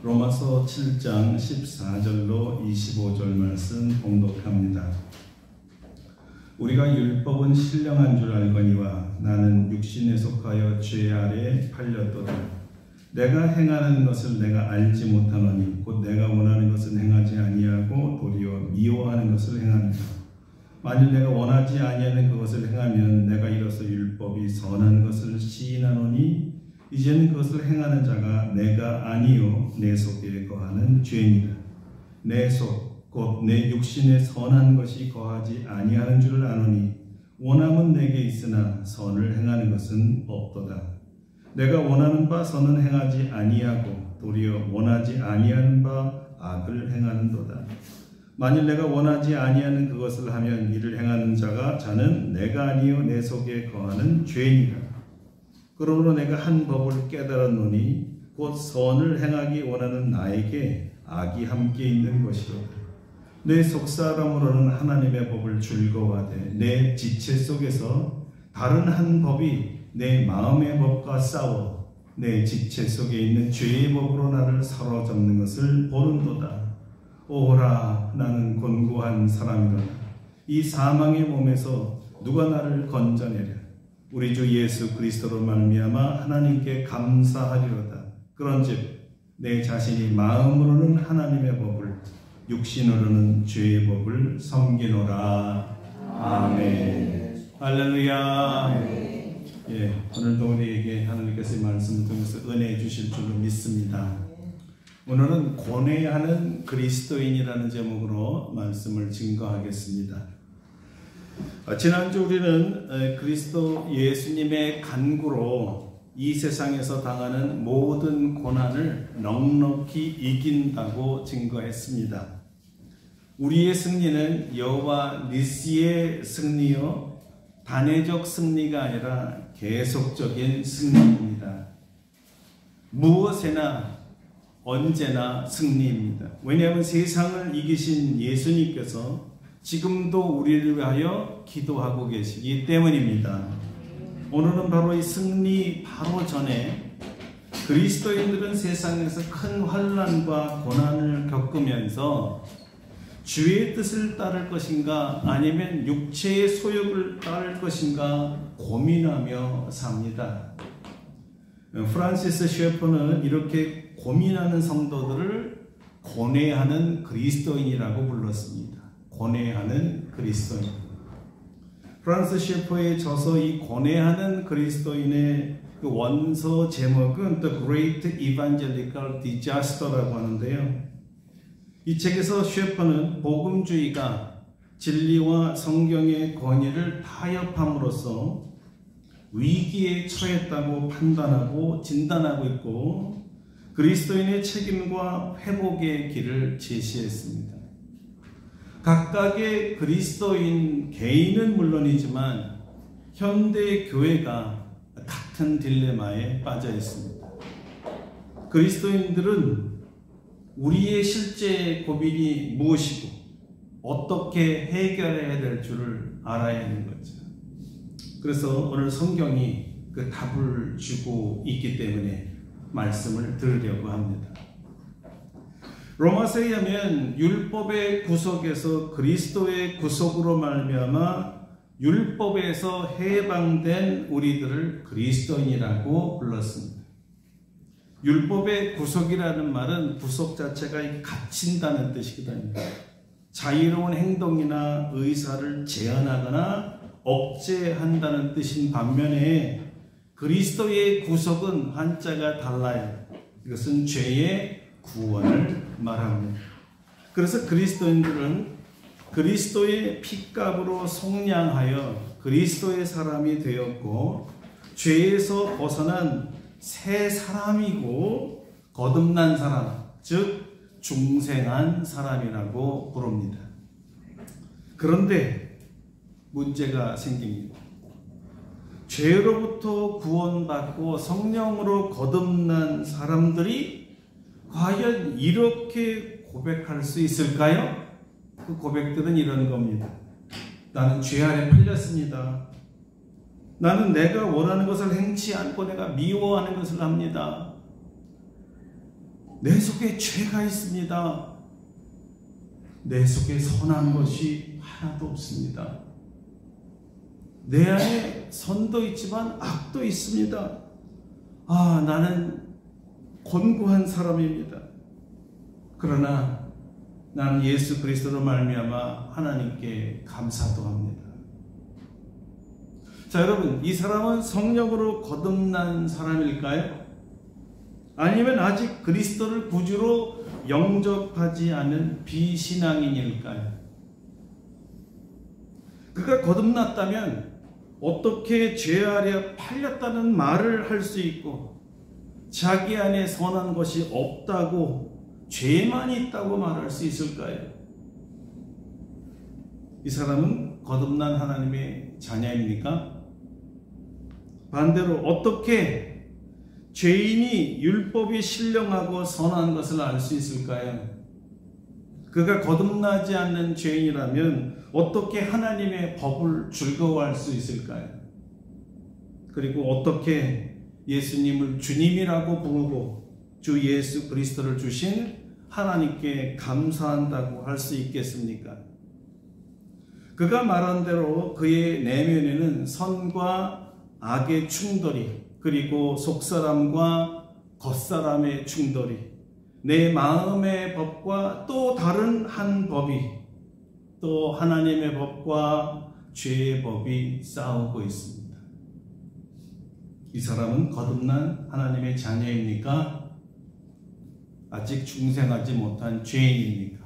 로마서 7장 14절로 25절 말씀 봉독합니다. 우리가 율법은 신령한 줄 알거니와 나는 육신에 속하여 죄 아래 팔렸도다. 내가 행하는 것을 내가 알지 못하노니 곧 내가 원하는 것은 행하지 아니하고 도리어 미워하는 것을 행합니다. 만일 내가 원하지 아니하는 그것을 행하면 내가 이로써 율법이 선한 것을 시인하노니 이제는 그것을 행하는 자가 내가 아니요 내 속에 거하는 죄니라. 내 속 곧 내 육신에 선한 것이 거하지 아니하는 줄 아노니 원함은 내게 있으나 선을 행하는 것은 없도다. 내가 원하는 바 선은 행하지 아니하고 도리어 원하지 아니하는 바 악을 행하는도다. 만일 내가 원하지 아니하는 그것을 하면 이를 행하는 자는 내가 아니요 내 속에 거하는 죄니라. 그러므로 내가 한 법을 깨달았노니 곧 선을 행하기 원하는 나에게 악이 함께 있는 것이로다. 내 속사람으로는 하나님의 법을 즐거워하되 내 지체 속에서 다른 한 법이 내 마음의 법과 싸워 내 지체 속에 있는 죄의 법으로 나를 사로잡는 것을 보는도다. 오호라, 나는 곤고한 사람이로다. 이 사망의 몸에서 누가 나를 건져내랴. 우리 주 예수 그리스도로 말미암아 하나님께 감사하리로다. 그런즉 내 자신이 마음으로는 하나님의 법을 육신으로는 죄의 법을 섬기노라. 아멘. 할렐루야. 예, 오늘도 우리에게 하나님께서 이 말씀을 통해서 은혜 주실 줄로 믿습니다. 오늘은 고뇌하는 그리스도인이라는 제목으로 말씀을 증거하겠습니다. 지난주 우리는 그리스도 예수님의 간구로 이 세상에서 당하는 모든 고난을 넉넉히 이긴다고 증거했습니다. 우리의 승리는 여호와 니시의 승리요 단회적 승리가 아니라 계속적인 승리입니다. 무엇에나 언제나 승리입니다. 왜냐하면 세상을 이기신 예수님께서 지금도 우리를 위하여 기도하고 계시기 때문입니다. 오늘은 바로 이 승리 바로 전에 그리스도인들은 세상에서 큰 환난과 고난을 겪으면서 주의 뜻을 따를 것인가 아니면 육체의 소욕을 따를 것인가 고민하며 삽니다. 프란시스 셰퍼는 이렇게 고민하는 성도들을 고뇌하는 그리스도인이라고 불렀습니다. 고뇌하는 그리스도인. 프란시스 셰퍼의 저서 이 고뇌하는 그리스도인의 그 원서 제목은 The Great Evangelical Disaster라고 하는데요. 이 책에서 셰퍼는 복음주의가 진리와 성경의 권위를 타협함으로써 위기에 처했다고 판단하고 진단하고 있고 그리스도인의 책임과 회복의 길을 제시했습니다. 각각의 그리스도인 개인은 물론이지만 현대 교회가 같은 딜레마에 빠져 있습니다. 그리스도인들은 우리의 실제 고민이 무엇이고 어떻게 해결해야 될 줄을 알아야 하는 거죠. 그래서 오늘 성경이 그 답을 주고 있기 때문에 말씀을 들으려고 합니다. 로마서에 의하면 율법의 구속에서 그리스도의 구속으로 말미암아 율법에서 해방된 우리들을 그리스도인이라고 불렀습니다. 율법의 구속이라는 말은 구속 자체가 갇힌다는 뜻이거든요. 자유로운 행동이나 의사를 제한하거나 억제한다는 뜻인 반면에 그리스도의 구속은 한자가 달라요. 이것은 죄의 구원을 말합니다. 그래서 그리스도인들은 그리스도의 핏값으로 속량하여 그리스도의 사람이 되었고 죄에서 벗어난 새 사람이고 거듭난 사람, 즉 중생한 사람이라고 부릅니다. 그런데 문제가 생깁니다. 죄로부터 구원받고 성령으로 거듭난 사람들이 과연 이렇게 고백할 수 있을까요? 그 고백들은 이런 겁니다. 나는 죄 아래 팔렸습니다. 나는 내가 원하는 것을 행치 않고 내가 미워하는 것을 합니다. 내 속에 죄가 있습니다. 내 속에 선한 것이 하나도 없습니다. 내 안에 선도 있지만 악도 있습니다. 나는 곤고한 사람입니다. 그러나 나는 예수 그리스도로 말미암아 하나님께 감사도 합니다. 자, 여러분, 이 사람은 성령으로 거듭난 사람일까요? 아니면 아직 그리스도를 구주로 영접하지 않은 비신앙인일까요? 그가 거듭났다면 어떻게 죄 아래 팔렸다는 말을 할 수 있고 자기 안에 선한 것이 없다고 죄만 있다고 말할 수 있을까요? 이 사람은 거듭난 하나님의 자녀입니까? 반대로 어떻게 죄인이 율법이 신령하고 선한 것을 알 수 있을까요? 그가 거듭나지 않는 죄인이라면 어떻게 하나님의 법을 즐거워할 수 있을까요? 그리고 어떻게 예수님을 주님이라고 부르고 주 예수 그리스도를 주신 하나님께 감사한다고 할 수 있겠습니까? 그가 말한 대로 그의 내면에는 선과 악의 충돌이, 그리고 속사람과 겉사람의 충돌이, 내 마음의 법과 또 다른 한 법이, 또 하나님의 법과 죄의 법이 싸우고 있습니다. 이 사람은 거듭난 하나님의 자녀입니까? 아직 중생하지 못한 죄인입니까?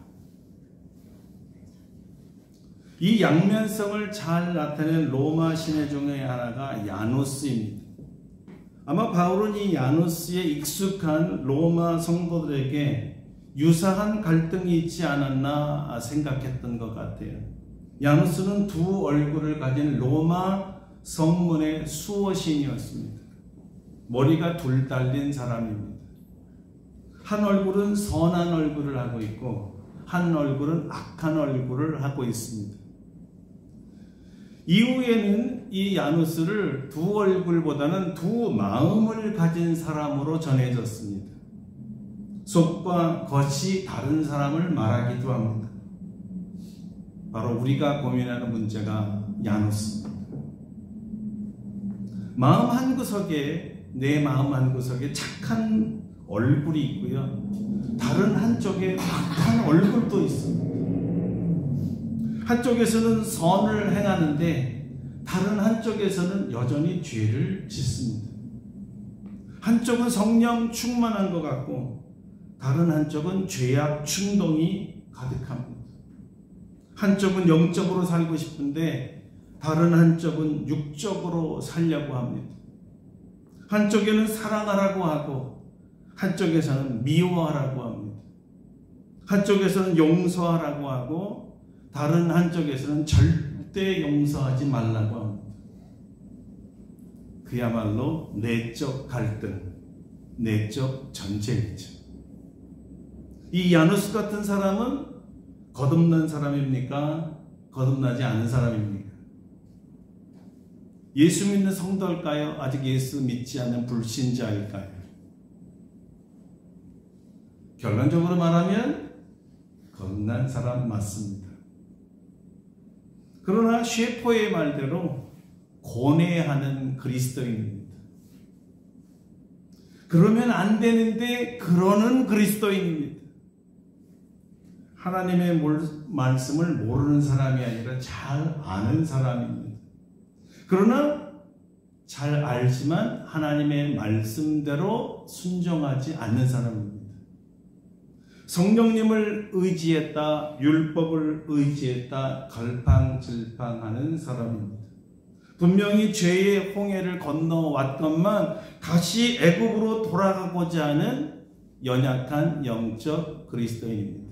이 양면성을 잘 나타낸 로마 신의 중에 하나가 야누스입니다. 아마 바울은 이 야누스에 익숙한 로마 성도들에게 유사한 갈등이 있지 않았나 생각했던 것 같아요. 야누스는 두 얼굴을 가진 로마 성문의 수호신이었습니다. 머리가 둘 달린 사람입니다. 한 얼굴은 선한 얼굴을 하고 있고 한 얼굴은 악한 얼굴을 하고 있습니다. 이후에는 이 야누스를 두 얼굴보다는 두 마음을 가진 사람으로 전해졌습니다. 속과 겉이 다른 사람을 말하기도 합니다. 바로 우리가 고민하는 문제가 야누스입니다. 마음 한구석에, 내 마음 한구석에 착한 얼굴이 있고요, 다른 한쪽에 악한 얼굴도 있습니다. 한쪽에서는 선을 행하는데 다른 한쪽에서는 여전히 죄를 짓습니다. 한쪽은 성령 충만한 것 같고 다른 한쪽은 죄악 충동이 가득합니다. 한쪽은 영적으로 살고 싶은데 다른 한쪽은 육적으로 살려고 합니다. 한쪽에는 사랑하라고 하고 한쪽에서는 미워하라고 합니다. 한쪽에서는 용서하라고 하고 다른 한쪽에서는 절대 용서하지 말라고 합니다. 그야말로 내적 갈등, 내적 전쟁이죠. 이 야누스 같은 사람은 거듭난 사람입니까? 거듭나지 않은 사람입니까? 예수 믿는 성도일까요? 아직 예수 믿지 않는 불신자일까요? 결론적으로 말하면 거듭난 사람 맞습니다. 그러나 셰퍼의 말대로 고뇌하는 그리스도인입니다. 그러면 안 되는데 그러는 그리스도인입니다. 하나님의 말씀을 모르는 사람이 아니라 잘 아는 사람입니다. 그러나 잘 알지만 하나님의 말씀대로 순종하지 않는 사람입니다. 성령님을 의지했다, 율법을 의지했다, 갈팡질팡하는 사람입니다. 분명히 죄의 홍해를 건너왔건만 다시 애굽으로 돌아가고자 하는 연약한 영적 그리스도인입니다.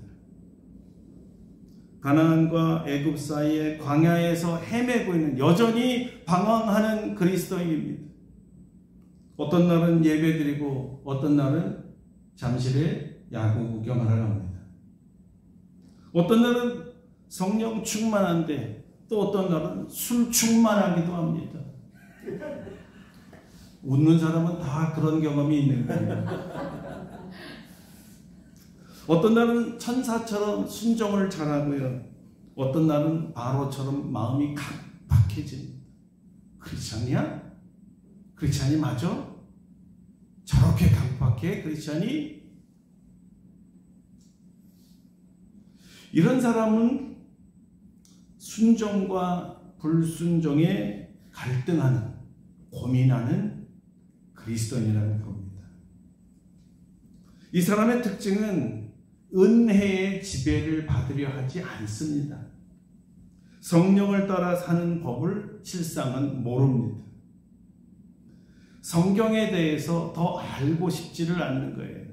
가나안과 애굽 사이에 광야에서 헤매고 있는, 여전히 방황하는 그리스도인입니다. 어떤 날은 예배드리고 어떤 날은 잠실에 야구 구경하러 갑니다. 어떤 날은 성령 충만한데 또 어떤 날은 술 충만하기도 합니다. 웃는 사람은 다 그런 경험이 있는 거예요. 어떤 날은 천사처럼 순종을 잘하고요. 어떤 날은 바로처럼 마음이 각박해집니다. 크리스찬이야? 크리스찬이 맞아? 저렇게 각박해? 크리스찬이? 이런 사람은 순종과 불순종에 갈등하는, 고민하는 그리스도인이라는 겁니다. 이 사람의 특징은 은혜의 지배를 받으려 하지 않습니다. 성령을 따라 사는 법을 실상은 모릅니다. 성경에 대해서 더 알고 싶지를 않는 거예요.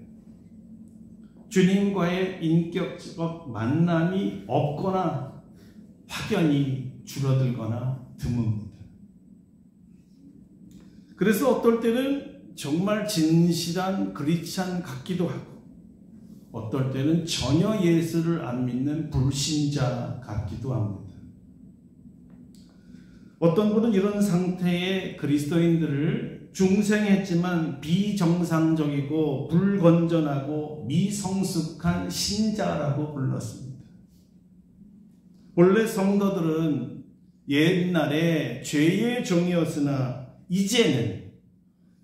주님과의 인격적 만남이 없거나 확연히 줄어들거나 드뭅니다. 그래서 어떨 때는 정말 진실한 크리스찬 같기도 하고 어떨 때는 전혀 예수를 안 믿는 불신자 같기도 합니다. 어떤 분은 이런 상태의 그리스도인들을 중생했지만 비정상적이고 불건전하고 미성숙한 신자라고 불렀습니다. 원래 성도들은 옛날에 죄의 종이었으나 이제는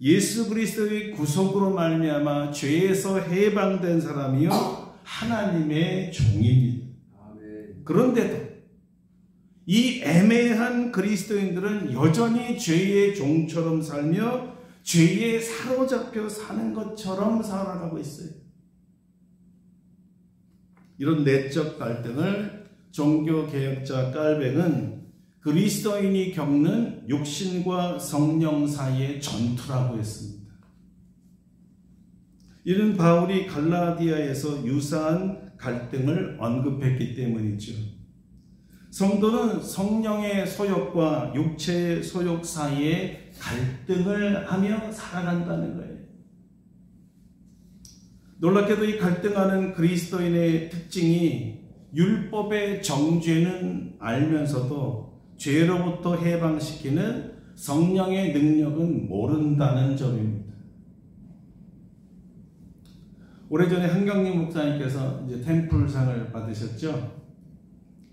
예수 그리스도의 구속으로 말미암아 죄에서 해방된 사람이요 하나님의 종입니다. 그런데도 이 애매한 그리스도인들은 여전히 죄의 종처럼 살며 죄에 사로잡혀 사는 것처럼 살아가고 있어요. 이런 내적 갈등을 종교개혁자 깔뱅은 그리스도인이 겪는 육신과 성령 사이의 전투라고 했습니다. 이는 바울이 갈라디아에서 유사한 갈등을 언급했기 때문이죠. 성도는 성령의 소욕과 육체의 소욕 사이에 갈등을 하며 살아간다는 거예요. 놀랍게도 이 갈등하는 그리스도인의 특징이 율법의 정죄는 알면서도 죄로부터 해방시키는 성령의 능력은 모른다는 점입니다. 오래전에 한경림 목사님께서 이제 템플상을 받으셨죠?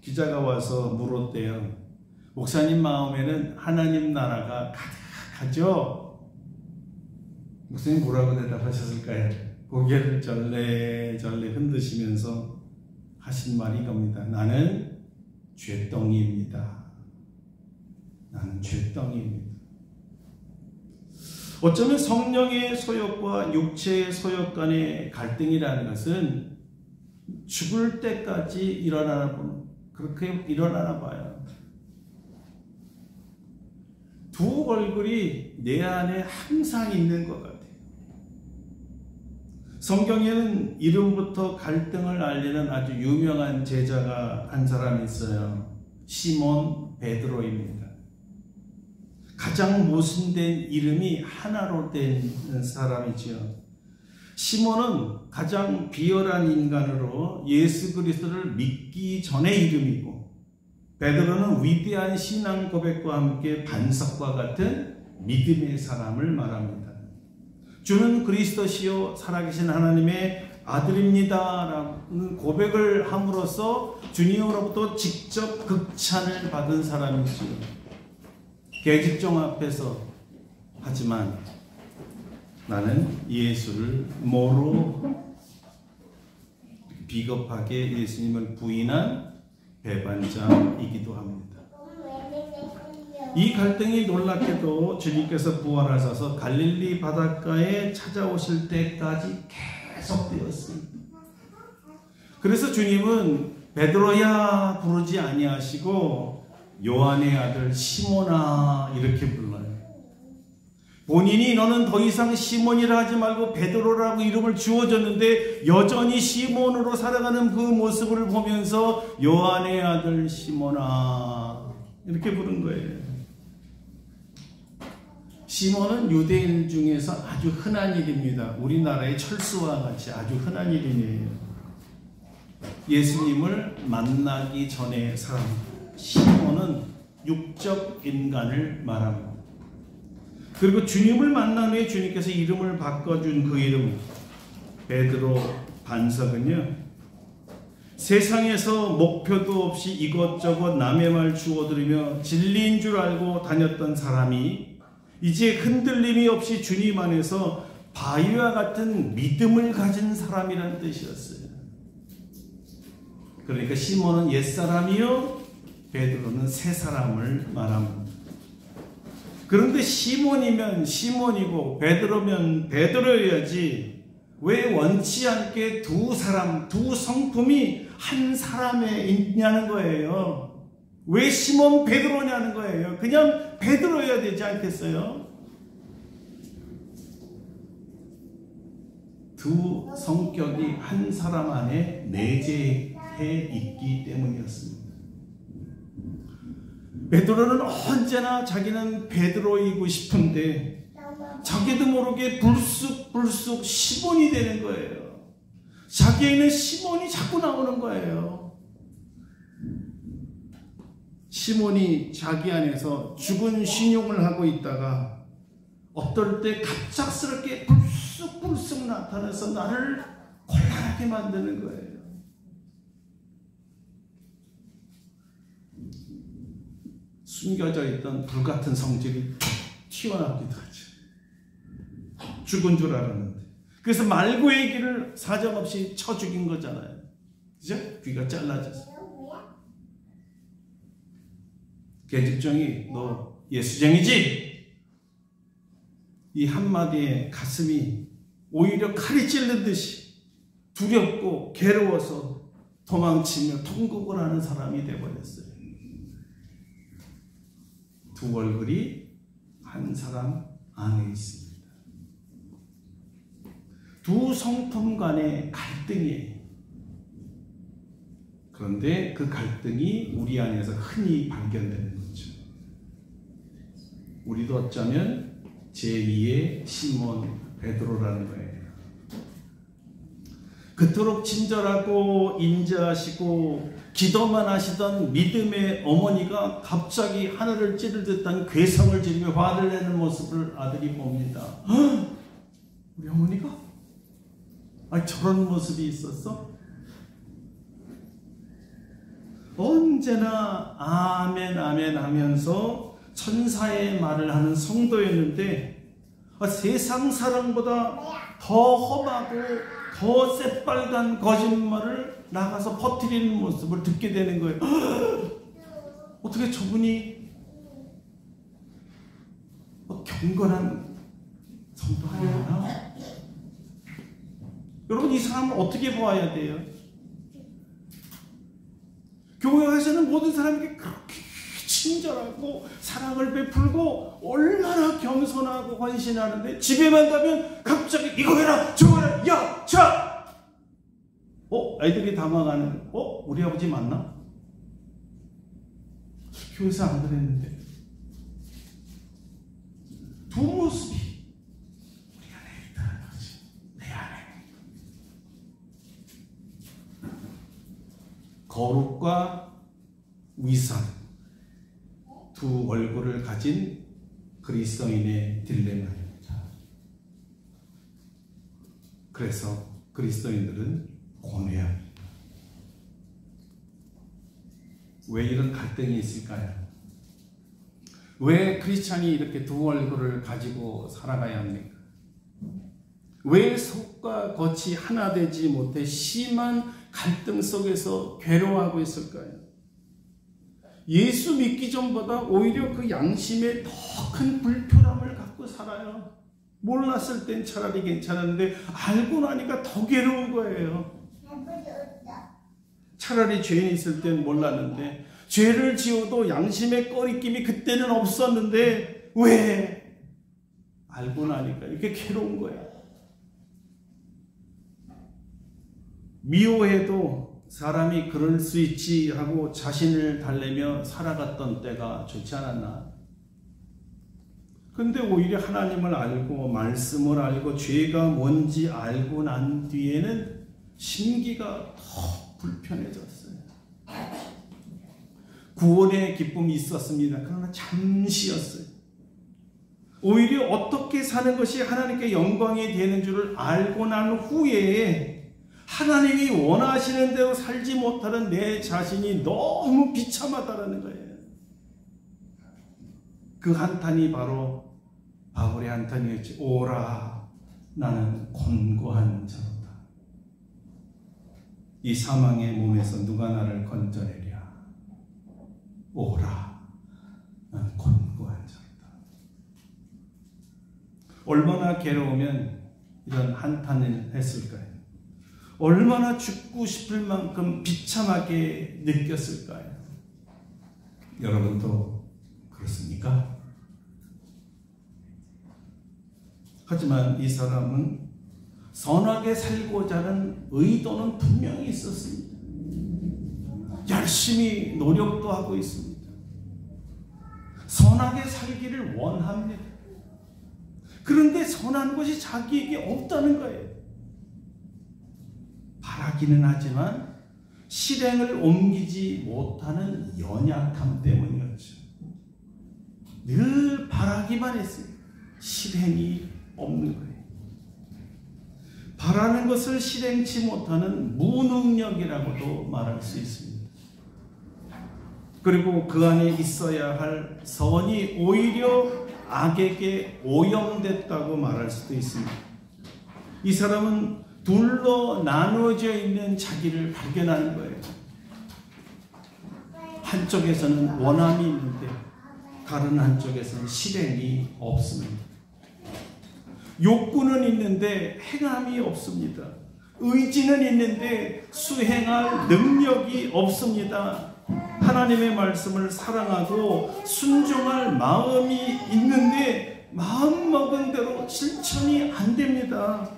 기자가 와서 물었대요. 목사님 마음에는 하나님 나라가 가득하죠? 목사님 뭐라고 대답하셨을까요? 고개를 절레절레 흔드시면서 하신 말이 이겁니다. 나는 죄덩이입니다. 나는 죄덩이입니다. 어쩌면 성령의 소욕과 육체의 소욕 간의 갈등이라는 것은 죽을 때까지 그렇게 일어나나 봐요. 두 얼굴이 내 안에 항상 있는 것 같아요. 성경에는 이름부터 갈등을 알리는 아주 유명한 제자가 한 사람이 있어요. 시몬 베드로입니다. 가장 모순된 이름이 하나로 된 사람이지요. 시몬은 가장 비열한 인간으로 예수 그리스도를 믿기 전의 이름이고, 베드로는 위대한 신앙 고백과 함께 반석과 같은 믿음의 사람을 말합니다. 주는 그리스도시요 살아계신 하나님의 아들입니다 라는 고백을 함으로써 주님으로부터 직접 극찬을 받은 사람이지요. 계집종 앞에서 하지만 나는 예수를 모로 비겁하게 예수님을 부인한 배반자이기도 합니다. 이 갈등이 놀랍게도 주님께서 부활하셔서 갈릴리 바닷가에 찾아오실 때까지 계속되었습니다. 그래서 주님은 베드로야 부르지 아니하시고 요한의 아들 시몬아 이렇게 불러요. 본인이 너는 더 이상 시몬이라 하지 말고 베드로라고 이름을 주어줬는데 여전히 시몬으로 살아가는 그 모습을 보면서 요한의 아들 시몬아 이렇게 부른 거예요. 시몬은 유대인 중에서 아주 흔한 이름입니다. 우리나라의 철수와 같이 아주 흔한 이름이에요. 예수님을 만나기 전에 사람 시몬은 육적 인간을 말합니다. 그리고 주님을 만난 후에 주님께서 이름을 바꿔준 그 이름 베드로 반석은요, 세상에서 목표도 없이 이것저것 남의 말 주워 들으며 진리인 줄 알고 다녔던 사람이 이제 흔들림이 없이 주님 안에서 바위와 같은 믿음을 가진 사람이라는 뜻이었어요. 그러니까 시몬은 옛사람이요, 베드로는 새사람을 말합니다. 그런데 시몬이면 시몬이고 베드로면 베드로여야지 왜 원치 않게 두 사람, 두 성품이 한 사람에 있냐는 거예요. 왜 시몬 베드로냐는 거예요. 그냥 베드로여야 되지 않겠어요? 두 성격이 한 사람 안에 내재해 있기 때문이었습니다. 베드로는 언제나 자기는 베드로이고 싶은데 자기도 모르게 불쑥 시몬이 되는 거예요. 자기에는 시몬이 자꾸 나오는 거예요. 시몬이 자기 안에서 죽은 신용을 하고 있다가 어떨 때 갑작스럽게 불쑥 나타나서 나를 곤란하게 만드는 거예요. 숨겨져 있던 불같은 성질이 튀어나오기도 하죠. 죽은 줄 알았는데. 그래서 말고의 길을 사정없이 쳐 죽인 거잖아요. 그죠? 귀가 잘라졌어. 계집종이 너 예수쟁이지? 이 한마디에 가슴이 오히려 칼이 찔르듯이 두렵고 괴로워서 도망치며 통곡을 하는 사람이 되어버렸어요. 두 얼굴이 한 사람 안에 있습니다. 두 성품 간의 갈등이에요. 그런데 그 갈등이 우리 안에서 흔히 발견되는 거죠. 우리도 어쩌면 제2의 시몬 베드로라는 거예요. 그토록 친절하고 인자하시고 기도만 하시던 믿음의 어머니가 갑자기 하늘을 찌를 듯한 괴성을 지르며 화를 내는 모습을 아들이 봅니다. 헉! 우리 어머니가? 아니, 저런 모습이 있었어? 언제나 아멘 하면서 천사의 말을 하는 성도였는데 세상 사람보다 더 험하고 더 새빨간 거짓말을 나가서 퍼뜨리는 모습을 듣게 되는 거예요. 어떻게 저분이 경건한 성도 아니구나. 여러분, 이 사람을 어떻게 보아야 돼요? 교회 와서는 모든 사람에게 그렇게 친절하고 사랑을 베풀고 얼마나 겸손하고 헌신하는데 집에만 가면 갑자기 이거 해라 저거 해라 야 자 아이들이 당황하는 우리 아버지 맞나? 교회에서 안 그랬는데. 두 모습이 우리 안에 있다는 거지. 내 안에. 거룩과 위선, 두 얼굴을 가진 그리스도인의 딜레마입니다. 그래서 그리스도인들은 고뇌합니다. 왜 이런 갈등이 있을까요? 왜 크리스찬이 이렇게 두 얼굴을 가지고 살아가야 합니까? 왜 속과 겉이 하나 되지 못해 심한 갈등 속에서 괴로워하고 있을까요? 예수 믿기 전보다 오히려 그 양심에 더 큰 불편함을 갖고 살아요. 몰랐을 땐 차라리 괜찮았는데 알고 나니까 더 괴로운 거예요. 차라리 죄인 있을 땐 몰랐는데 죄를 지어도 양심의 꺼리낌이 그때는 없었는데 왜? 알고 나니까 이렇게 괴로운 거야. 미워해도 사람이 그럴 수 있지 하고 자신을 달래며 살아갔던 때가 좋지 않았나? 근데 오히려 하나님을 알고 말씀을 알고 죄가 뭔지 알고 난 뒤에는 심기가 더 불편해졌어요. 구원의 기쁨이 있었습니다. 그러나 잠시였어요. 오히려 어떻게 사는 것이 하나님께 영광이 되는 줄을 알고 난 후에 하나님이 원하시는 대로 살지 못하는 내 자신이 너무 비참하다라는 거예요. 그 한탄이 바로 바울의 한탄이었지. 오라, 나는 곤고한 자로다. 이 사망의 몸에서 누가 나를 건져내랴. 오라, 나는 곤고한 자로다. 얼마나 괴로우면 이런 한탄을 했을까요? 얼마나 죽고 싶을 만큼 비참하게 느꼈을까요? 여러분도 그렇습니까? 하지만 이 사람은 선하게 살고자 하는 의도는 분명히 있었습니다. 열심히 노력도 하고 있습니다. 선하게 살기를 원합니다. 그런데 선한 것이 자기에게 없다는 거예요. 바라기는 하지만 실행을 옮기지 못하는 연약함 때문이었죠. 늘 바라기만 했어요. 실행이 없는 거예요. 바라는 것을 실행치 못하는 무능력이라고도 말할 수 있습니다. 그리고 그 안에 있어야 할 선이 오히려 악에게 오염됐다고 말할 수도 있습니다. 이 사람은 둘로 나누어져 있는 자기를 발견하는 거예요. 한쪽에서는 원함이 있는데 다른 한쪽에서는 실행이 없습니다. 욕구는 있는데 행함이 없습니다. 의지는 있는데 수행할 능력이 없습니다. 하나님의 말씀을 사랑하고 순종할 마음이 있는데 마음먹은 대로 실천이 안 됩니다.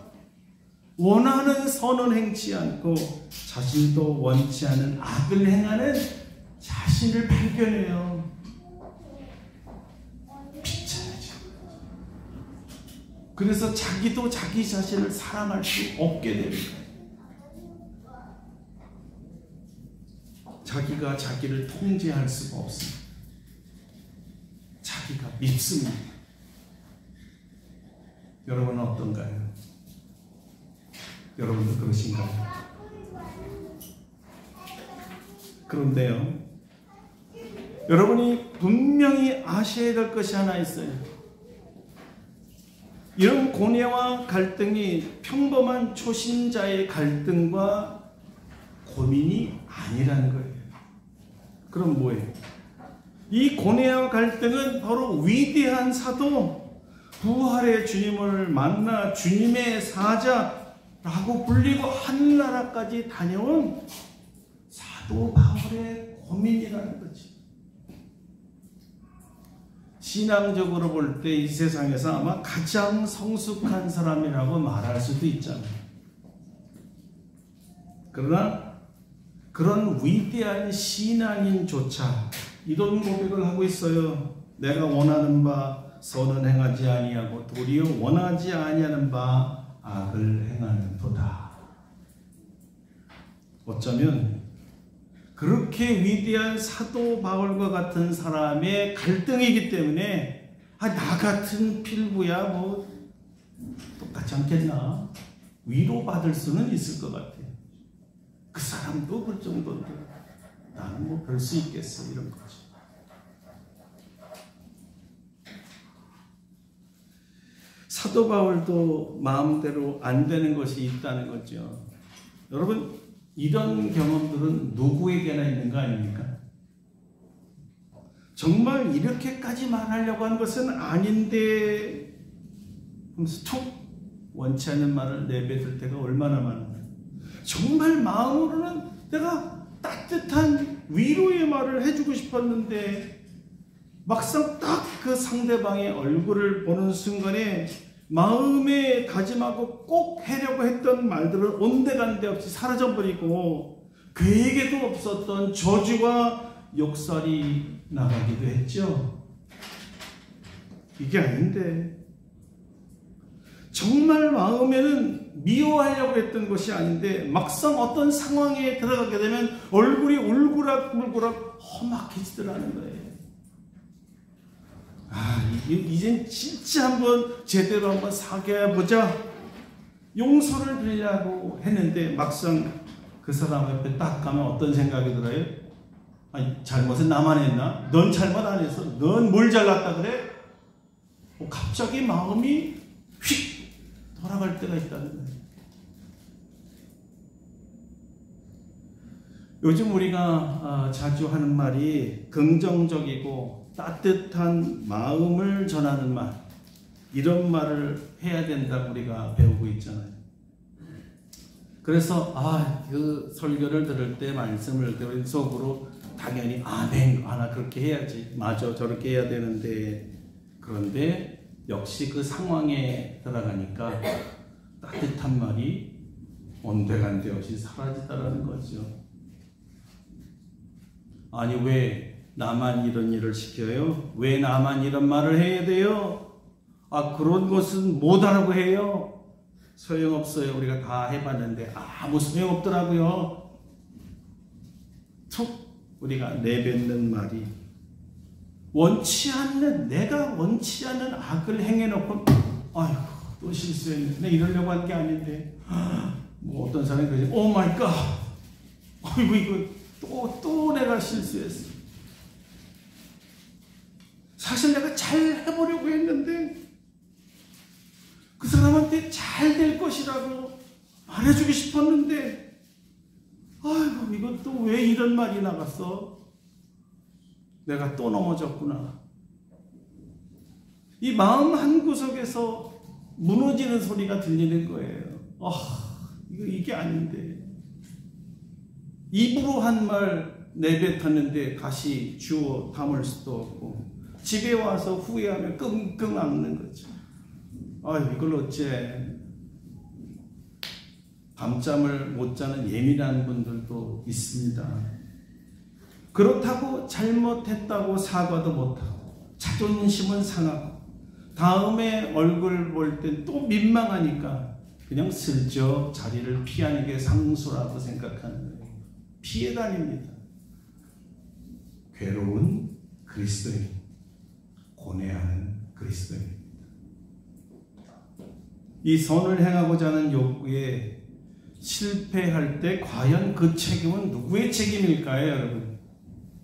원하는 선은 행치 않고 자신도 원치 않은 악을 행하는 자신을 발견해요. 비참하죠. 그래서 자기도 자기 자신을 사랑할 수 없게 됩니다. 자기가 자기를 통제할 수가 없습니다. 자기가 밉습니다. 여러분은 어떤가요? 여러분도 그러신가요? 그런데요, 여러분이 분명히 아셔야 될 것이 하나 있어요. 이런 고뇌와 갈등이 평범한 초신자의 갈등과 고민이 아니라는 거예요. 그럼 뭐예요? 이 고뇌와 갈등은 바로 위대한 사도, 부활의 주님을 만나 주님의 사자라고 불리고 하늘나라까지 다녀온 사도 바울의 고민이라는 거지. 신앙적으로 볼 때 이 세상에서 아마 가장 성숙한 사람이라고 말할 수도 있잖아요. 그러나 그런 위대한 신앙인조차 이런 고백을 하고 있어요. 내가 원하는 바 선은 행하지 아니하고 도리어 원하지 아니하는 바 악을 행하는도다. 어쩌면 그렇게 위대한 사도 바울과 같은 사람의 갈등이기 때문에 나 같은 필부야 뭐 똑같지 않겠나 위로받을 수는 있을 것 같아요. 그 사람도 그 정도인데 나는 뭐 별 수 있겠어 이런 거죠. 사도 바울도 마음대로 안 되는 것이 있다는 거죠. 여러분 이런 경험들은 누구에게나 있는 거 아닙니까? 정말 이렇게까지 말하려고 하는 것은 아닌데 하면서 툭 원치 않는 말을 내뱉을 때가 얼마나 많은가. 정말 마음으로는 내가 따뜻한 위로의 말을 해주고 싶었는데 막상 딱 그 상대방의 얼굴을 보는 순간에 마음에 다짐하고 꼭 하려고 했던 말들은 온데간데 없이 사라져버리고 계획에도 없었던 저주와 욕설이 나가기도 했죠. 이게 아닌데 정말 마음에는 미워하려고 했던 것이 아닌데 막상 어떤 상황에 들어가게 되면 얼굴이 울그락불그락 험악해지더라는 거예요. 이젠 진짜 한번 제대로 한번 사귀어보자. 용서를 빌려고 했는데 막상 그 사람 옆에 딱 가면 어떤 생각이 들어요? 아니, 잘못은 나만 했나? 넌 잘못 안 했어. 넌 뭘 잘났다 그래? 갑자기 마음이 휙 돌아갈 때가 있다는 거예요. 요즘 우리가 자주 하는 말이 긍정적이고 따뜻한 마음을 전하는 말, 이런 말을 해야 된다고 우리가 배우고 있잖아요. 그래서 그 설교를 들을 때, 말씀을 들을 때 속으로 당연히 아멘, 나 그렇게 해야지, 맞아, 저렇게 해야 되는데, 그런데 역시 그 상황에 들어가니까 따뜻한 말이 온데간데 없이 사라지더라는 거죠. 아니, 왜 나만 이런 일을 시켜요? 왜 나만 이런 말을 해야 돼요? 그런 것은 못하라고 해요. 소용없어요. 우리가 다 해봤는데 아무 소용없더라고요. 툭 우리가 내뱉는 말이, 내가 원치 않는 악을 행해놓고 아이고 또 실수했네, 내가 이러려고 한 게 아닌데, 뭐 어떤 사람이 그러지, 오 마이 갓, 아이고 이거 또 내가 실수했어. 사실 내가 잘 해보려고 했는데 그 사람한테 잘 될 것이라고 말해주고 싶었는데, 아이고 이것도 왜 이런 말이 나갔어? 내가 또 넘어졌구나. 이 마음 한구석에서 무너지는 소리가 들리는 거예요. 이게 아닌데. 입으로 한 말 내뱉었는데 다시 주워 담을 수도 없고, 집에 와서 후회하며 끙끙 앓는 거죠. 이걸 어째. 밤잠을 못 자는 예민한 분들도 있습니다. 그렇다고 잘못했다고 사과도 못하고 자존심은 상하고 다음에 얼굴 볼 땐 또 민망하니까 그냥 슬쩍 자리를 피하는 게 상수라고 생각하는 거예요. 피해 다닙니다. 괴로운 그리스도인, 고뇌하는 그리스도인입니다. 이 선을 행하고자 하는 욕구에 실패할 때 과연 그 책임은 누구의 책임일까요, 여러분?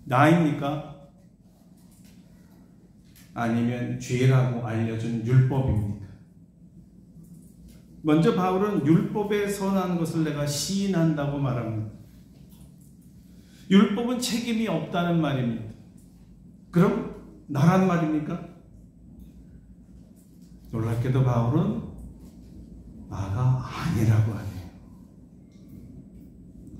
나입니까? 아니면 죄라고 알려준 율법입니까? 먼저 바울은 율법에 선한 것을 내가 시인한다고 말합니다. 율법은 책임이 없다는 말입니다. 그럼 나란 말입니까? 놀랍게도 바울은 나가 아니라고 하네요.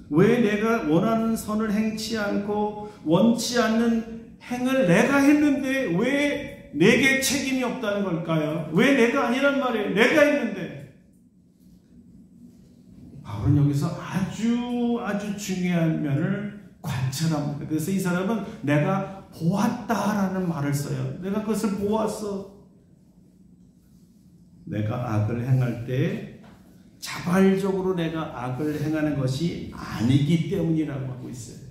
왜 내가 원하는 선을 행치 않고 원치 않는 행을 내가 했는데 왜 내게 책임이 없다는 걸까요? 왜 내가 아니란 말이에요? 내가 했는데. 바울은 여기서 아주 중요한 면을 관찰합니다. 그래서 이 사람은 내가 보았다라는 말을 써요. 내가 그것을 보았어. 내가 악을 행할 때 자발적으로 내가 악을 행하는 것이 아니기 때문이라고 하고 있어요.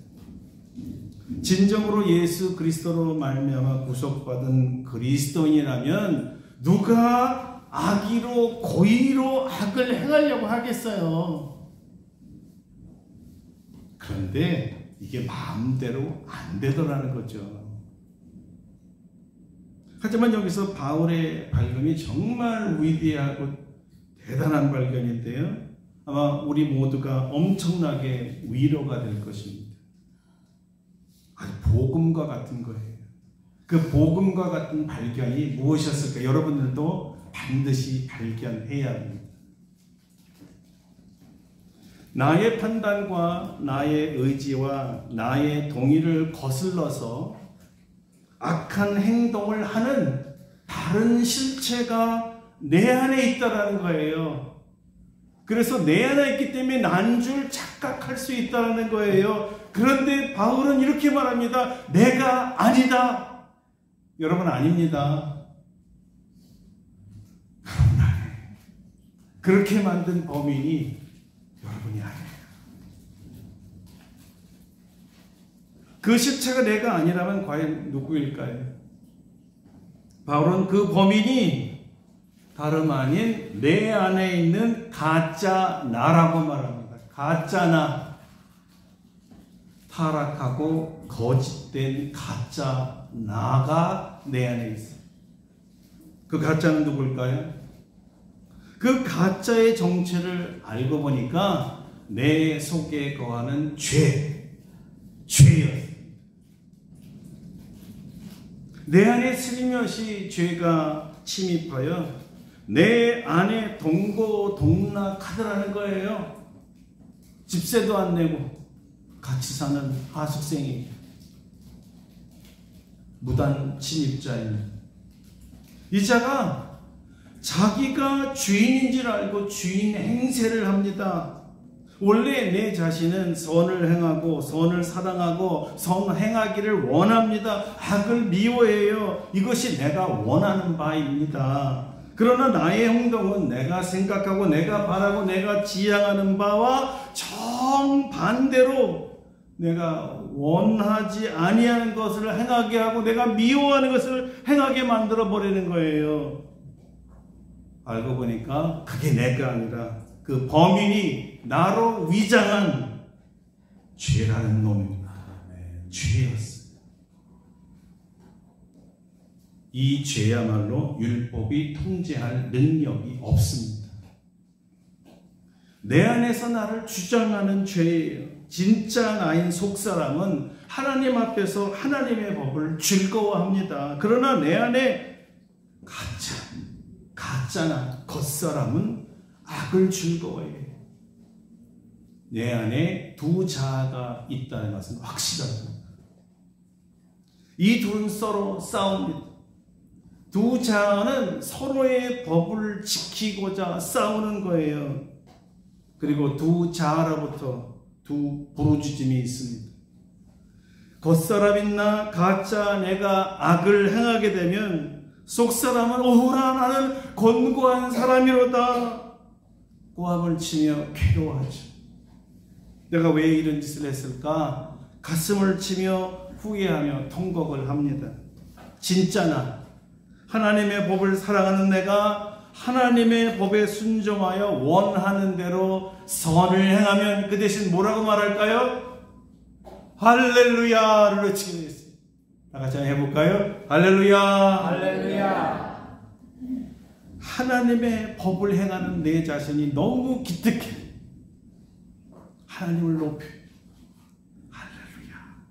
진정으로 예수 그리스도로 말미암아 구속받은 그리스도인이라면 누가 악의로 고의로 악을 행하려고 하겠어요. 그런데 이게 마음대로 안 되더라는 거죠. 하지만 여기서 바울의 발견이 정말 위대하고 대단한 발견인데요. 아마 우리 모두가 엄청나게 위로가 될 것입니다. 아주 복음과 같은 거예요. 그 복음과 같은 발견이 무엇이었을까? 여러분들도 반드시 발견해야 합니다. 나의 판단과 나의 의지와 나의 동의를 거슬러서 악한 행동을 하는 다른 실체가 내 안에 있다라는 거예요. 그래서 내 안에 있기 때문에 난 줄 착각할 수 있다라는 거예요. 그런데 바울은 이렇게 말합니다. 내가 아니다. 여러분 아닙니다. 여러분 아니에요. 그렇게 만든 범인이 여러분이 아니에요. 그 실체가 내가 아니라면 과연 누구일까요? 바울은 그 범인이 다름 아닌 내 안에 있는 가짜 나라고 말합니다. 가짜 나. 타락하고 거짓된 가짜 나가 내 안에 있어요. 그 가짜는 누굴까요? 그 가짜의 정체를 알고 보니까 내 속에 거하는 죄였어요. 내 안에 슬며시 죄가 침입하여 내 안에 동고동락하더라는 거예요. 집세도 안 내고 같이 사는 하숙생이 무단 침입자입니다. 이 자가 자기가 주인인 줄 알고 주인 행세를 합니다. 원래 내 자신은 선을 행하고 선을 사랑하고 선 행하기를 원합니다. 악을 미워해요. 이것이 내가 원하는 바입니다. 그러나 나의 행동은 내가 생각하고 내가 바라고 내가 지향하는 바와 정반대로 내가 원하지 아니하는 것을 행하게 하고 내가 미워하는 것을 행하게 만들어 버리는 거예요. 알고 보니까 그게 내가 아니라 그 범인이 나로 위장한 죄라는 놈입니다. 죄였어요. 이 죄야말로 율법이 통제할 능력이 없습니다. 내 안에서 나를 주장하는 죄예요. 진짜 나인 속사람은 하나님 앞에서 하나님의 법을 즐거워합니다. 그러나 내 안에 가짜나 겉사람은 악을 즐거워해요. 내 안에 두 자아가 있다는 것은 확실합니다. 이 둘은 서로 싸웁니다. 두 자아는 서로의 법을 지키고자 싸우는 거예요. 그리고 두 자아로부터 두 부르짖음이 있습니다. 겉사람이나 가짜 내가 악을 행하게 되면 속사람은 오호라 나는 권고한 사람이로다 고함을 치며 괴로워하죠. 내가 왜 이런 짓을 했을까? 가슴을 치며 후회하며 통곡을 합니다. 진짜 나 하나님의 법을 사랑하는 내가 하나님의 법에 순종하여 원하는 대로 선을 행하면 그 대신 뭐라고 말할까요? 할렐루야를 외치게 되겠습니다. 다 같이 한번 해볼까요? 할렐루야, 할렐루야. 하나님의 법을 행하는 내 자신이 너무 기특해. 하나님을 높여. 할렐루야.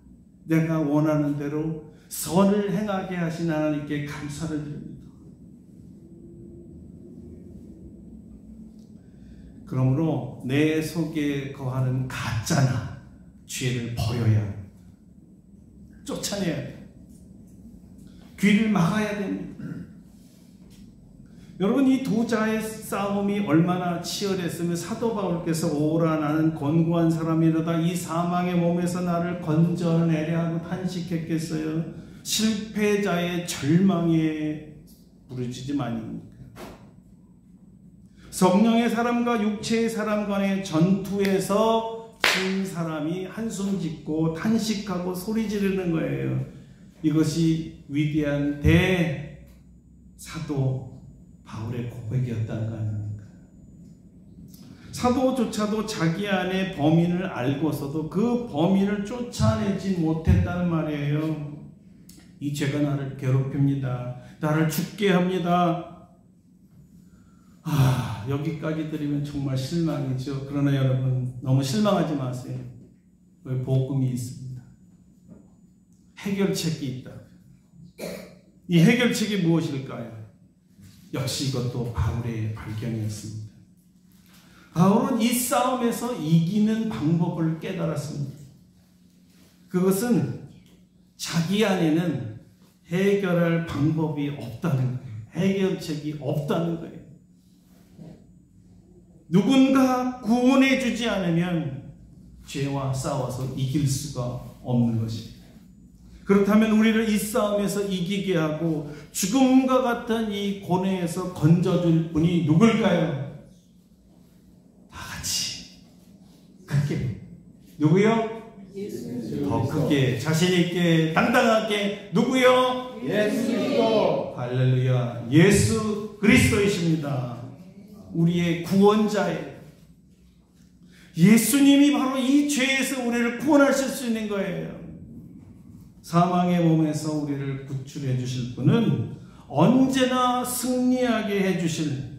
내가 원하는 대로 선을 행하게 하신 하나님께 감사를 드립니다. 그러므로 내 속에 거하는 가짜나 죄를 버려야 합니다. 쫓아내야 돼요. 귀를 막아야 됩니다. 여러분, 이 두 자의 싸움이 얼마나 치열했으면 사도 바울께서 오라 나는 권고한 사람이로다 이 사망의 몸에서 나를 건져내려 하고 탄식했겠어요. 실패자의 절망에 부르짖음 아닙니까? 성령의 사람과 육체의 사람 간의 전투에서 진 사람이 한숨 짓고 탄식하고 소리 지르는 거예요. 이것이 위대한 대사도 바울의 고백이었다는 거 아닙니까? 사도조차도 자기 안에 범인을 알고서도 그 범인을 쫓아내지 못했다는 말이에요. 이 죄가 나를 괴롭힙니다. 나를 죽게 합니다. 여기까지 들으면 정말 실망이죠. 그러나 여러분 너무 실망하지 마세요. 여기 복음이 있습니다. 해결책이 있다. 이 해결책이 무엇일까요? 역시 이것도 바울의 발견이었습니다. 바울은 이 싸움에서 이기는 방법을 깨달았습니다. 그것은 자기 안에는 해결할 방법이 없다는 거예요. 해결책이 없다는 거예요. 누군가 구원해 주지 않으면 죄와 싸워서 이길 수가 없는 것입니다. 그렇다면 우리를 이 싸움에서 이기게 하고 죽음과 같은 이 고뇌에서 건져줄 분이 누굴까요? 다 같이 크게 누구요? 예수. 더 크게 자신있게 당당하게 누구요? 예수 그리스도. 할렐루야. 예수 예수 그리스도이십니다. 우리의 구원자예요. 예수님이 바로 이 죄에서 우리를 구원하실 수 있는 거예요. 사망의 몸에서 우리를 구출해 주실 분은 언제나 승리하게 해 주실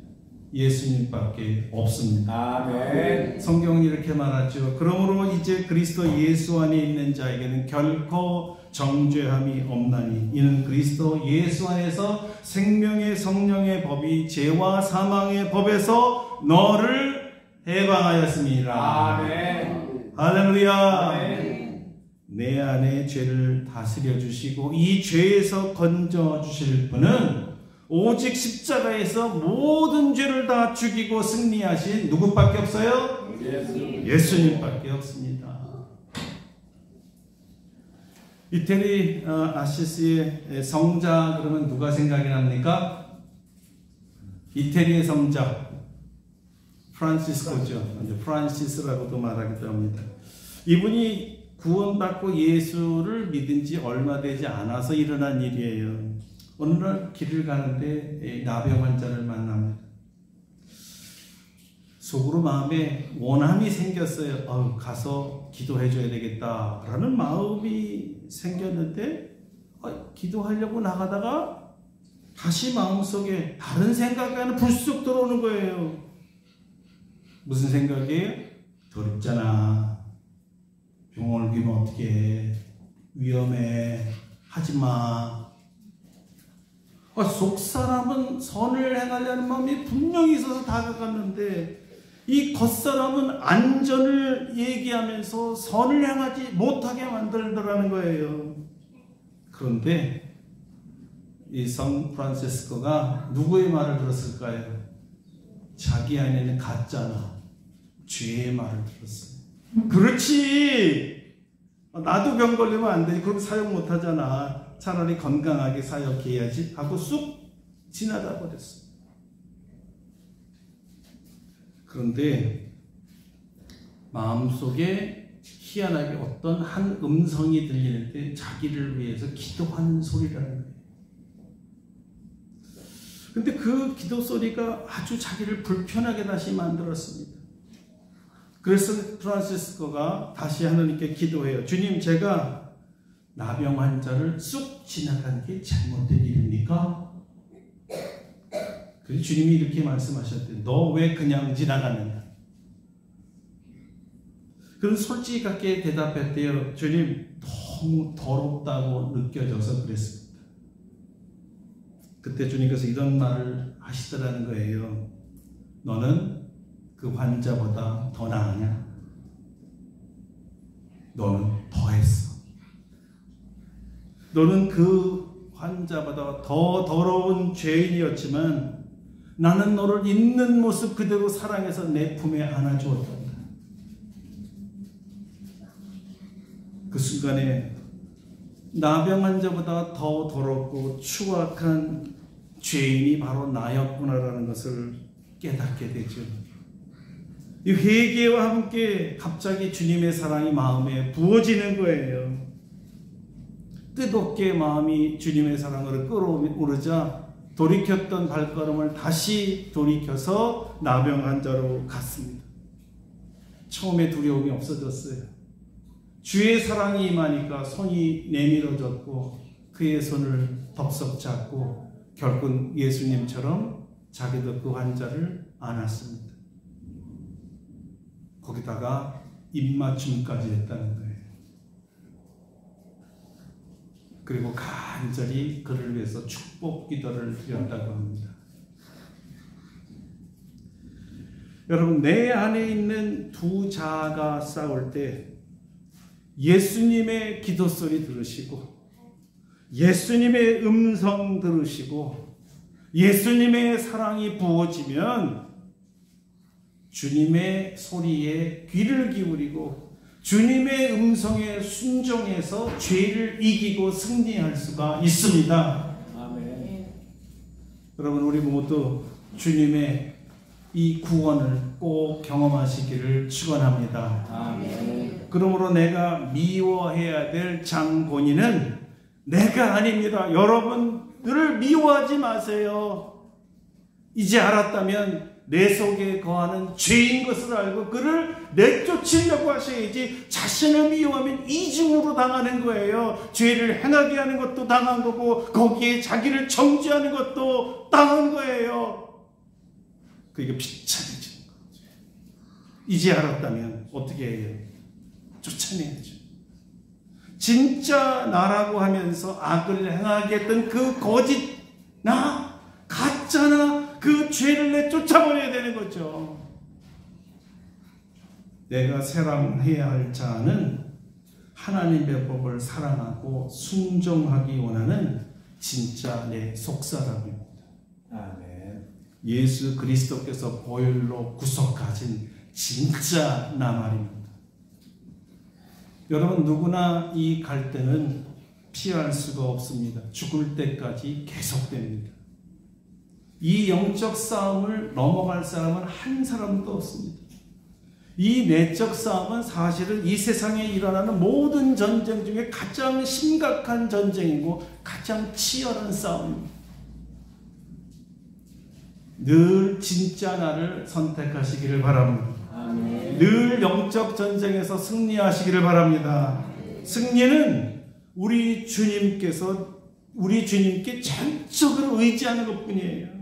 예수님밖에 없습니다. 아멘. 성경은 이렇게 말하죠. 그러므로 이제 그리스도 예수 안에 있는 자에게는 결코 정죄함이 없나니 이는 그리스도 예수 안에서 생명의 성령의 법이 죄와 사망의 법에서 너를 해방하였습니다. 아멘. 할렐루야. 아멘. 내 안에 죄를 다스려 주시고 이 죄에서 건져 주실 분은 오직 십자가에서 모든 죄를 다 죽이고 승리하신 누구밖에 없어요? 예수님밖에 없습니다. 이태리 아시시의 성자 그러면 누가 생각이 납니까? 이태리의 성자 프란시스코죠. 프란시스라고도 말하기도 합니다. 이분이 구원받고 예수를 믿은 지 얼마 되지 않아서 일어난 일이에요. 어느 날 길을 가는데 나병 환자를 만납니다. 속으로 마음에 원함이 생겼어요. 가서 기도해 줘야 되겠다라는 마음이 생겼는데 기도하려고 나가다가 다시 마음속에 다른 생각이 불쑥 들어오는 거예요. 무슨 생각이에요? 더럽잖아. 병원을 비면 어떻게 해? 위험해. 하지마. 속사람은 선을 행하려는 마음이 분명히 있어서 다가갔는데 이 겉사람은 안전을 얘기하면서 선을 행하지 못하게 만들더라는 거예요. 그런데 이 성 프란시스코가 누구의 말을 들었을까요? 자기 안에는 가짜나 죄의 말을 들었어요. 그렇지! 나도 병 걸리면 안 되지. 그럼 사역 못 하잖아. 차라리 건강하게 사역해야지 하고 쑥 지나가 버렸어. 그런데 마음속에 희한하게 어떤 한 음성이 들리는데 자기를 위해서 기도하는 소리라는 거예요. 근데 그 기도 소리가 아주 자기를 불편하게 다시 만들었습니다. 그래서 프란시스코가 다시 하나님께 기도해요. 주님, 제가 나병 환자를 쑥 지나간 게 잘못된 일입니까? 그래서 주님이 이렇게 말씀하셨대요. 너 왜 그냥 지나가느냐? 그럼 솔직하게 대답했대요. 주님, 너무 더럽다고 느껴져서 그랬습니다. 그때 주님께서 이런 말을 하시더라는 거예요. 너는 그 환자보다 더 나으냐? 너는 더 했어. 너는 그 환자보다 더 더러운 죄인이었지만 나는 너를 있는 모습 그대로 사랑해서 내 품에 안아주었단다. 그 순간에 나병 환자보다 더 더럽고 추악한 죄인이 바로 나였구나라는 것을 깨닫게 되죠. 이 회개와 함께 갑자기 주님의 사랑이 마음에 부어지는 거예요. 뜻없게 마음이 주님의 사랑으로 끌어오르자 돌이켰던 발걸음을 다시 돌이켜서 나병 환자로 갔습니다. 처음에 두려움이 없어졌어요. 주의 사랑이 임하니까 손이 내밀어졌고 그의 손을 덥석 잡고 결국 예수님처럼 자기도 그 환자를 안았습니다. 거기다가 입맞춤까지 했다는 거예요. 그리고 간절히 그를 위해서 축복 기도를 드렸다고 합니다. 여러분, 내 안에 있는 두 자아가 싸울 때 예수님의 기도 소리 들으시고 예수님의 음성 들으시고 예수님의 사랑이 부어지면 주님의 소리에 귀를 기울이고 주님의 음성에 순종해서 죄를 이기고 승리할 수가 있습니다. 아멘. 여러분, 우리 모두 주님의 이 구원을 꼭 경험하시기를 축원합니다. 아멘. 그러므로 내가 미워해야 될 장본인은 내가 아닙니다. 여러분들을 미워하지 마세요. 이제 알았다면 내 속에 거하는 죄인 것을 알고 그를 내쫓으려고 하셔야지, 자신을 미워하면 이중으로 당하는 거예요. 죄를 행하게 하는 것도 당한 거고 거기에 자기를 정죄하는 것도 당한 거예요. 그게 비참해지는 거죠. 이제 알았다면 어떻게 해요? 쫓아내야죠. 진짜 나라고 하면서 악을 행하게 했던 그 거짓 나, 가짜나 그 죄를 내쫓아버려야 되는 거죠. 내가 사랑해야 할 자는 하나님의 법을 사랑하고 순종하기 원하는 진짜 내 속사람입니다. 아멘. 예수 그리스도께서 보혈로 구속하신 진짜 나 말입니다. 여러분, 누구나 이 갈등은 피할 수가 없습니다. 죽을 때까지 계속됩니다. 이 영적 싸움을 넘어갈 사람은 한 사람도 없습니다. 이 내적 싸움은 사실은 이 세상에 일어나는 모든 전쟁 중에 가장 심각한 전쟁이고 가장 치열한 싸움입니다. 늘 진짜 나를 선택하시기를 바랍니다. 아멘. 늘 영적 전쟁에서 승리하시기를 바랍니다. 승리는 우리 주님께 전적으로 의지하는 것뿐이에요.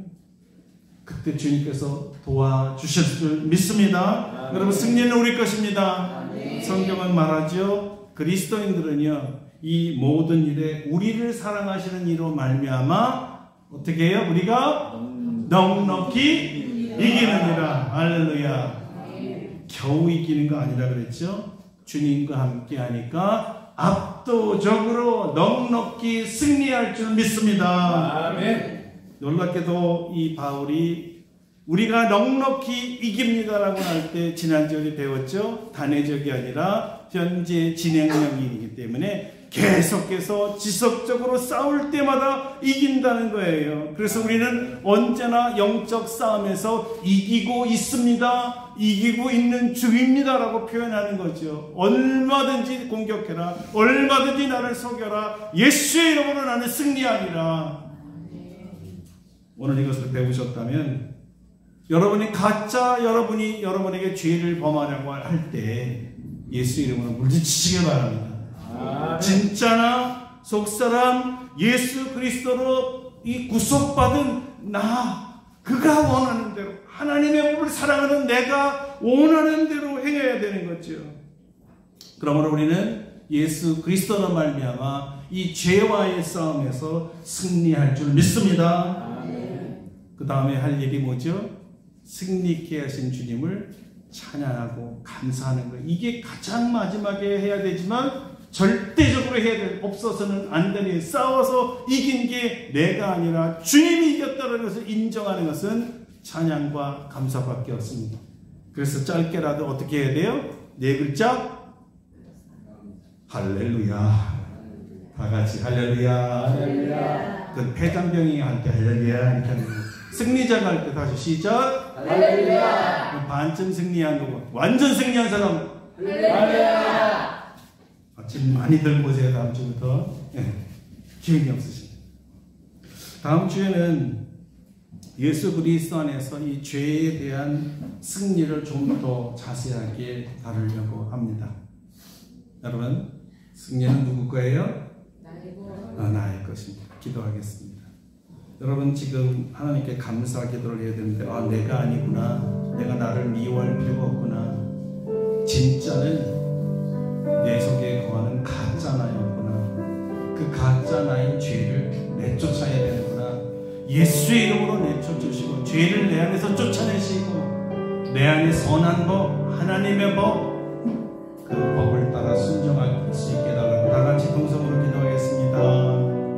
그때 주님께서 도와주실 줄 믿습니다. 아멘. 여러분, 승리는 우리 것입니다. 아멘. 성경은 말하죠. 그리스도인들은요, 이 모든 일에 우리를 사랑하시는 이로 말미암아 어떻게 해요? 우리가 넉넉히 이기느니라. 할렐루야. 겨우 이기는 거 아니라 그랬죠. 주님과 함께 하니까 압도적으로 넉넉히 승리할 줄 믿습니다. 아멘. 놀랍게도 이 바울이 우리가 넉넉히 이깁니다라고 할 때 지난주에 배웠죠. 단회적이 아니라 현재 진행형이기 때문에 계속해서 지속적으로 싸울 때마다 이긴다는 거예요. 그래서 우리는 언제나 영적 싸움에서 이기고 있습니다. 이기고 있는 중입니다라고 표현하는 거죠. 얼마든지 공격해라. 얼마든지 나를 속여라. 예수의 이름으로 나는 승리하리라. 오늘 이것을 배우셨다면 여러분이 가짜 여러분이 여러분에게 죄를 범하려고 할 때 예수 이름으로 물리치시길 바랍니다. 진짜나 속사람 예수 그리스도로 이 구속받은 나, 그가 원하는 대로 하나님의 법을 사랑하는 내가 원하는 대로 행해야 되는 거죠. 그러므로 우리는 예수 그리스도로 말미암아 이 죄와의 싸움에서 승리할 줄 믿습니다. 그 다음에 할 일이 뭐죠? 승리케 하신 주님을 찬양하고 감사하는 거. 이게 가장 마지막에 해야 되지만 절대적으로 해야 될, 없어서는 안 되는, 싸워서 이긴 게 내가 아니라 주님이 이겼다는 것을 인정하는 것은 찬양과 감사밖에 없습니다. 그래서 짧게라도 어떻게 해야 돼요? 네 글자, 할렐루야. 다 같이 할렐루야. 할렐루야. 그 폐장병이 할 때 할렐루야 이렇게 하는 거예요. 승리자가 할 때 다시 시작. 할렐루야. 반쯤 승리한 거고, 완전 승리한 사람 할렐루야. 아침 많이 들고 오세요. 다음 주부터. 기운이 없으시네. 다음 주에는 예수 그리스도 안에서 이 죄에 대한 승리를 좀 더 자세하게 다루려고 합니다. 여러분, 승리는 누구 거예요? 나의 것입니다. 기도하겠습니다. 여러분, 지금 하나님께 감사 기도를 해야 되는데, 내가 아니구나, 내가 나를 미워할 필요가 없구나, 진짜는 내 속에 거하는 가짜 나였구나, 그 가짜 나인 죄를 내쫓아야 되는구나, 예수의 이름으로 내쫓으시고 죄를 내 안에서 쫓아내시고 내 안에 선한 법, 하나님의 법,